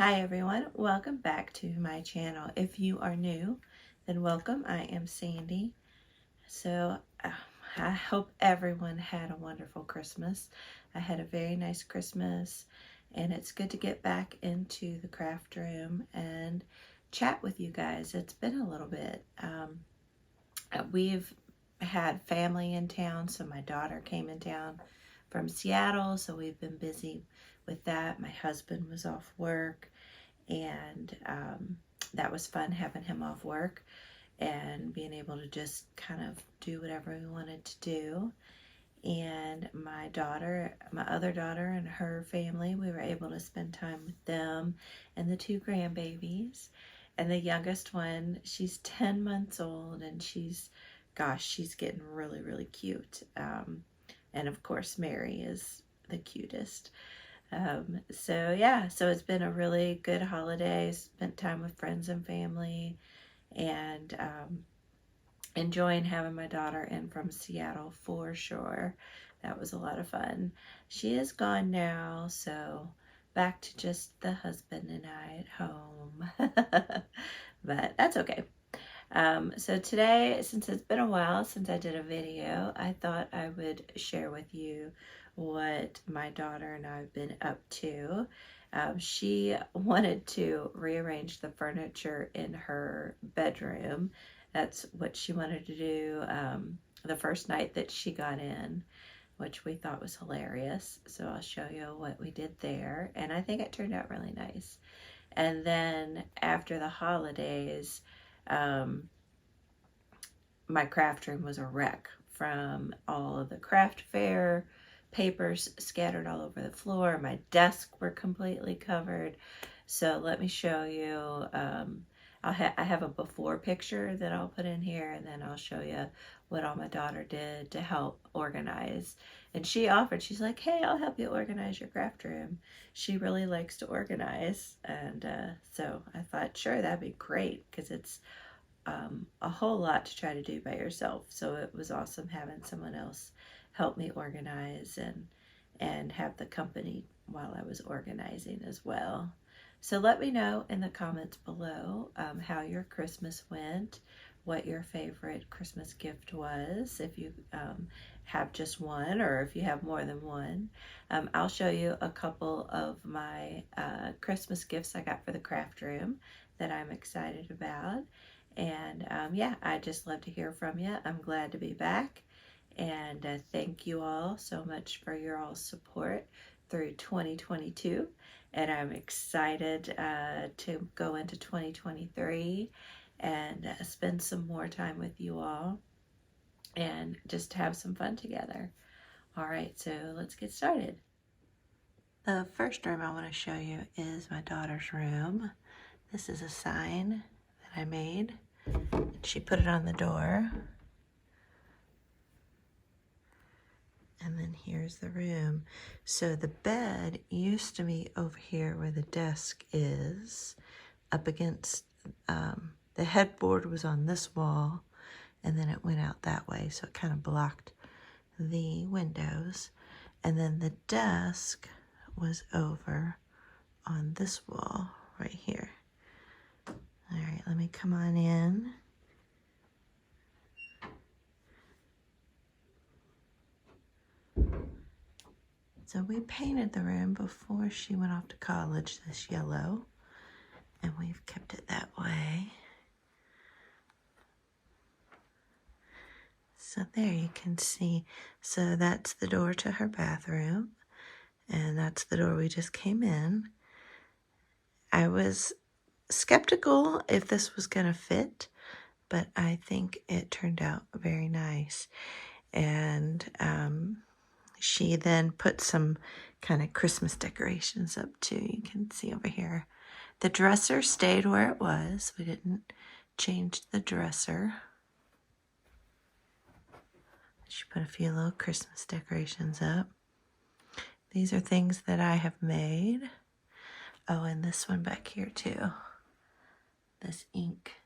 Hi everyone, welcome back to my channel. If you are new, then welcome. I am Sandy. So I hope everyone had a wonderful Christmas. I had a very nice Christmas, and it's good to get back into the craft room and chat with you guys. It's been a little bit. We've had family in town, so my daughter came in town from Seattle, so we've been busy with that. My husband was off work, and that was fun having him off work and being able to just kind of do whatever we wanted to do. And my other daughter and her family, we were able to spend time with them and the two grandbabies. And the youngest one, she's 10 months old, and she's getting really, really cute. And of course, Mary is the cutest. So yeah, so it's been a really good holiday. Spent time with friends and family, and enjoying having my daughter in from Seattle for sure. That was a lot of fun. She is gone now, so back to just the husband and I at home. But that's okay. So today, since it's been a while since I did a video, I thought I would share with you what my daughter and I have been up to. She wanted to rearrange the furniture in her bedroom. That's what she wanted to do the first night that she got in, which we thought was hilarious. So I'll show you what we did there, and I think it turned out really nice. And then after the holidays, my craft room was a wreck from all of the craft fair papers scattered all over the floor. My desk were completely covered. So let me show you. I have a before picture that I'll put in here, and then I'll show you what all my daughter did to help organize. And she offered, she's like, hey, I'll help you organize your craft room. She really likes to organize. And so I thought, sure, that'd be great, because it's a whole lot to try to do by yourself. So it was awesome having someone else help me organize and have the company while I was organizing as well. So let me know in the comments below how your Christmas went, what your favorite Christmas gift was, if you have just one or if you have more than one. I'll show you a couple of my Christmas gifts I got for the craft room that I'm excited about. And yeah, I just love to hear from you. I'm glad to be back. And thank you all so much for your all support through 2022. And I'm excited to go into 2023 and spend some more time with you all and just have some fun together. All right, so let's get started. The first room I want to show you is my daughter's room. This is a sign that I made. She put it on the door. And then here's the room. So the bed used to be over here where the desk is, up against, the headboard was on this wall, and then it went out that way, so it kind of blocked the windows. And then the desk was over on this wall right here. All right, let me come on in. So we painted the room before she went off to college, this yellow, and we've kept it that way. So there you can see, so that's the door to her bathroom, and that's the door we just came in. I was skeptical if this was gonna fit, but I think it turned out very nice. And she then put some kind of Christmas decorations up too. You can see over here. The dresser stayed where it was. We didn't change the dresser. She put a few little Christmas decorations up. These are things that I have made. Oh, and this one back here too. This ink,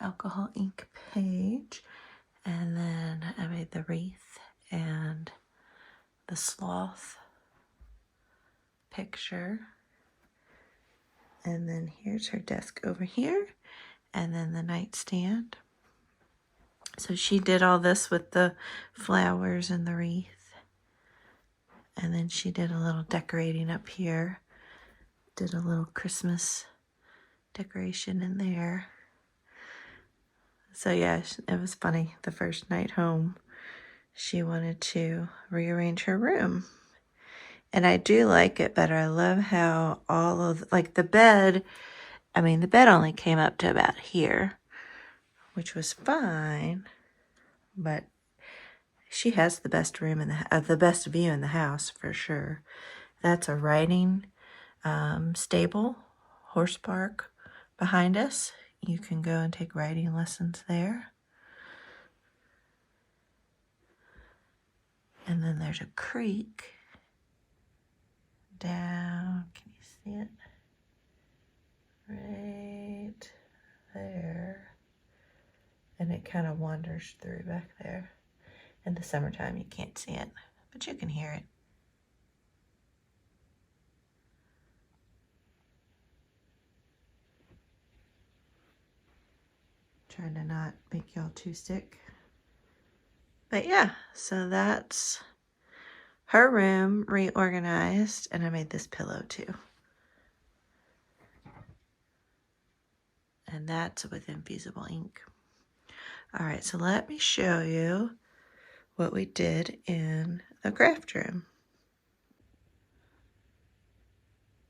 alcohol ink page. And then I made the wreath and the sloth picture. And then here's her desk over here, and then the nightstand. So she did all this with the flowers and the wreath. And then she did a little decorating up here. Did a little Christmas decoration in there. So yeah, it was funny. The first night home, she wanted to rearrange her room. And I do like it better. I love how all of, like the bed, the bed only came up to about here, which was fine. But she has the best room in the best view in the house for sure. That's a riding stable, horse park behind us. You can go and take riding lessons there. And then there's a creek down, can you see it? Right there. And it kind of wanders through back there. In the summertime, you can't see it, but you can hear it. Trying to not make y'all too sick. But yeah, so that's her room reorganized, and I made this pillow too. And that's with infusible ink. All right, so let me show you what we did in the craft room.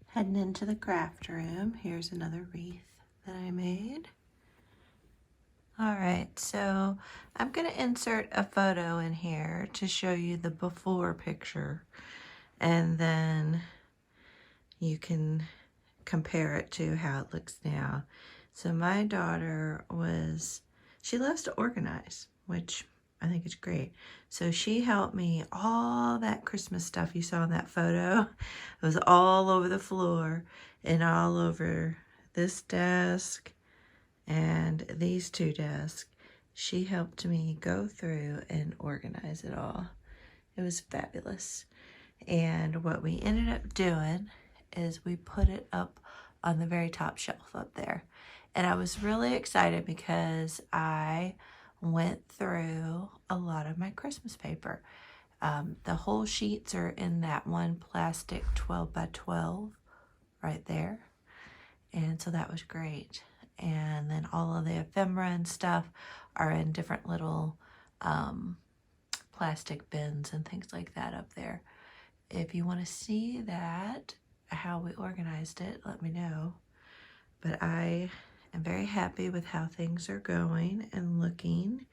Heading into the craft room, here's another wreath that I made. All right, so I'm going to insert a photo in here to show you the before picture, and then you can compare it to how it looks now. So my daughter she loves to organize, which I think is great. So she helped me, all that Christmas stuff you saw in that photo. It was all over the floor and all over this desk and these two desks. She helped me go through and organize it all. It was fabulous. And what we ended up doing is we put it up on the very top shelf up there. And I was really excited because I went through a lot of my Christmas paper. The whole sheets are in that one plastic 12 by 12 right there. And so that was great. And then all of the ephemera and stuff are in different little plastic bins and things like that up there. If you want to see that, how we organized it, let me know. But I am very happy with how things are going and looking.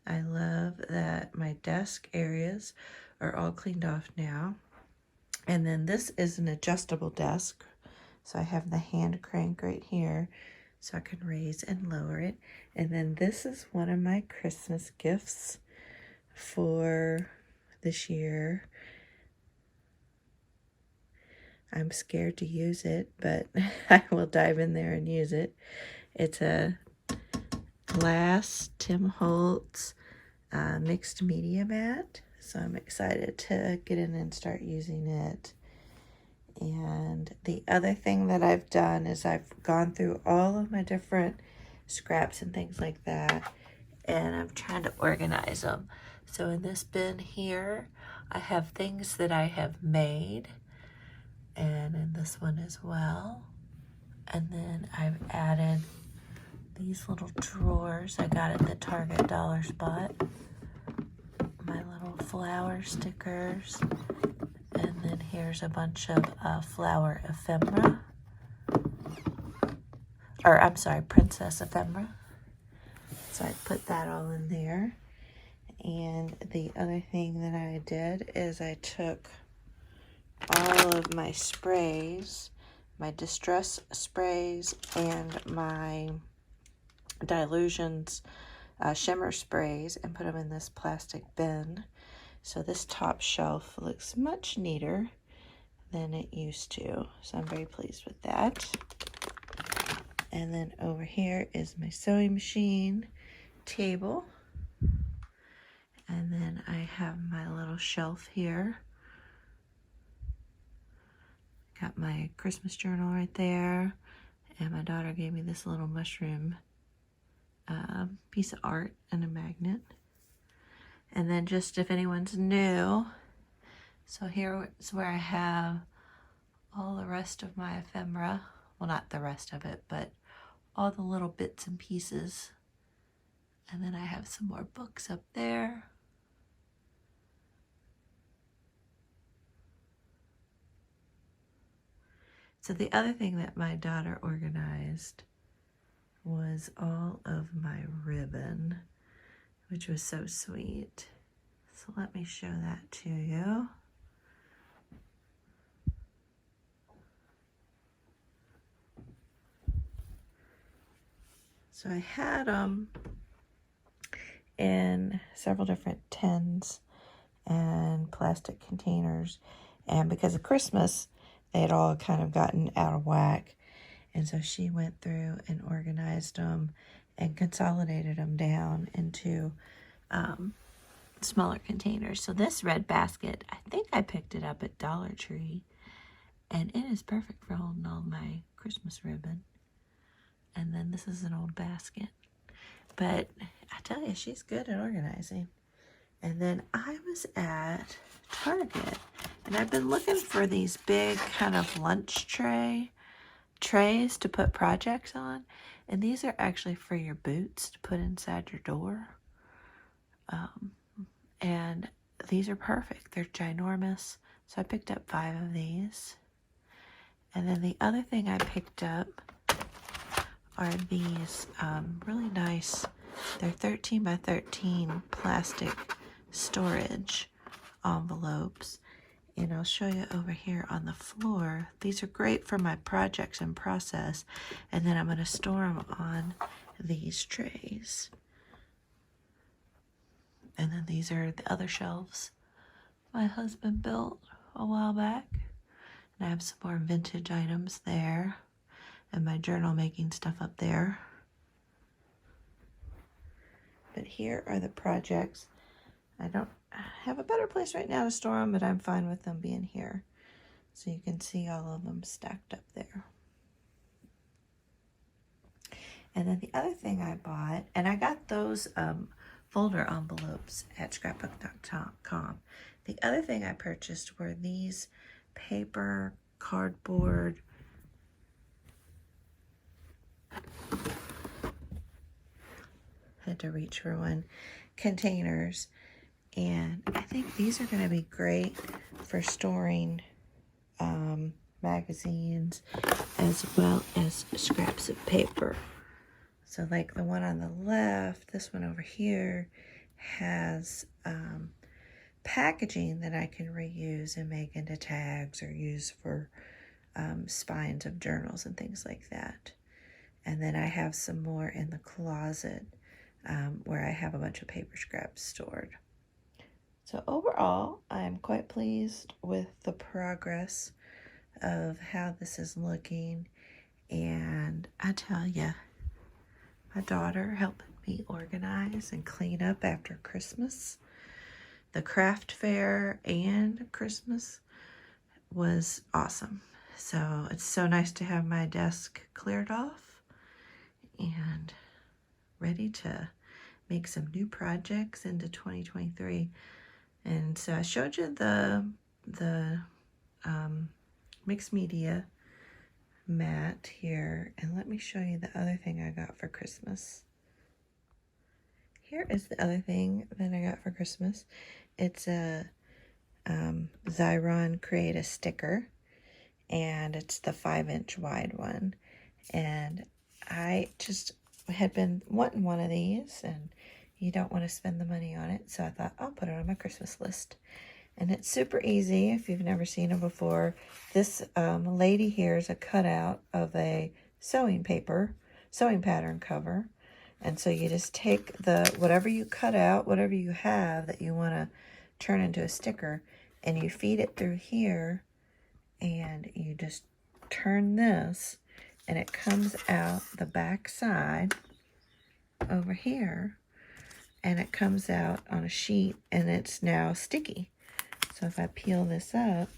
I love that my desk areas are all cleaned off now. And then this is an adjustable desk. So I have the hand crank right here so I can raise and lower it. And then this is one of my Christmas gifts for this year. I'm scared to use it, but I will dive in there and use it. It's a glass Tim Holtz mixed media mat. So I'm excited to get in and start using it. And the other thing that I've done is I've gone through all of my different scraps and things like that, and I'm trying to organize them. So in this bin here, I have things that I have made, and in this one as well. And then I've added these little drawers I got at the Target dollar spot. My little flower stickers. And then here's a bunch of flower ephemera. Or I'm sorry, princess ephemera. So I put that all in there. And the other thing that I did is I took all of my sprays, my distress sprays, and my Dilutions shimmer sprays, and put them in this plastic bin. So this top shelf looks much neater than it used to. So I'm very pleased with that. And then over here is my sewing machine table. And then I have my little shelf here. Got my Christmas journal right there. And my daughter gave me this little mushroom piece of art and a magnet. And then just if anyone's new, so here is where I have all the rest of my ephemera. Well, not the rest of it, but all the little bits and pieces. And then I have some more books up there. So the other thing that my daughter organized was all of my ribbon, which was so sweet. So let me show that to you. So I had them in several different tins and plastic containers, and because of Christmas, they had all kind of gotten out of whack. And so she went through and organized them and consolidated them down into smaller containers. So this red basket, I think I picked it up at Dollar Tree, and it is perfect for holding all my Christmas ribbon. And then this is an old basket. But I tell you, she's good at organizing. And then I was at Target, and I've been looking for these big kind of lunch trays to put projects on. And these are actually for your boots to put inside your door. And these are perfect. They're ginormous. So I picked up 5 of these. And then the other thing I picked up are these really nice, they're 13 by 13 plastic storage envelopes. And I'll show you over here on the floor. These are great for my projects in process. And then I'm going to store them on these trays. And then these are the other shelves my husband built a while back. And I have some more vintage items there. And my journal making stuff up there. But here are the projects. I don't have a better place right now to store them, but I'm fine with them being here. So you can see all of them stacked up there. And then the other thing I bought, and I got those folder envelopes at scrapbook.com. The other thing I purchased were these paper, cardboard, had to reach for one, containers. And I think these are going to be great for storing magazines as well as scraps of paper. So like the one on the left, this one over here has packaging that I can reuse and make into tags or use for spines of journals and things like that. And then I have some more in the closet where I have a bunch of paper scraps stored. So overall, I'm quite pleased with the progress of how this is looking. And I tell you, my daughter helped me organize and clean up after Christmas. The craft fair and Christmas was awesome. So it's so nice to have my desk cleared off and ready to make some new projects into 2023. And so I showed you the mixed media mat here, and let me show you the other thing I got for Christmas. Here is the other thing that I got for Christmas. It's a Xyron Create a Sticker, and it's the 5-inch wide one. And I just had been wanting one of these, and you don't want to spend the money on it, so I thought I'll put it on my Christmas list. And it's super easy if you've never seen it before. This lady here is a cutout of a sewing pattern cover. And so you just take whatever you cut out, whatever you have that you want to turn into a sticker, and you feed it through here, and you just turn this, and it comes out the back side over here, and it comes out on a sheet, and it's now sticky. So if I peel this up,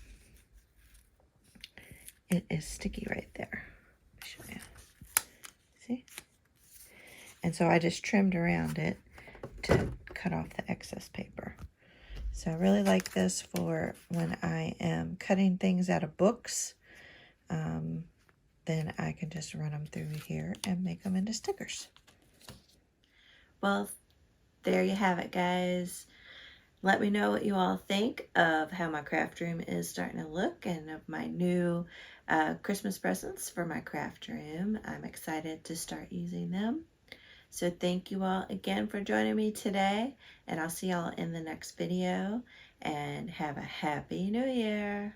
it is sticky right there. Let me show you. See? And so I just trimmed around it to cut off the excess paper. So I really like this for when I am cutting things out of books. Then I can just run them through here and make them into stickers. Well, there you have it, guys. Let me know what you all think of how my craft room is starting to look and of my new Christmas presents for my craft room. I'm excited to start using them. So thank you all again for joining me today, and I'll see y'all in the next video, and have a happy new year.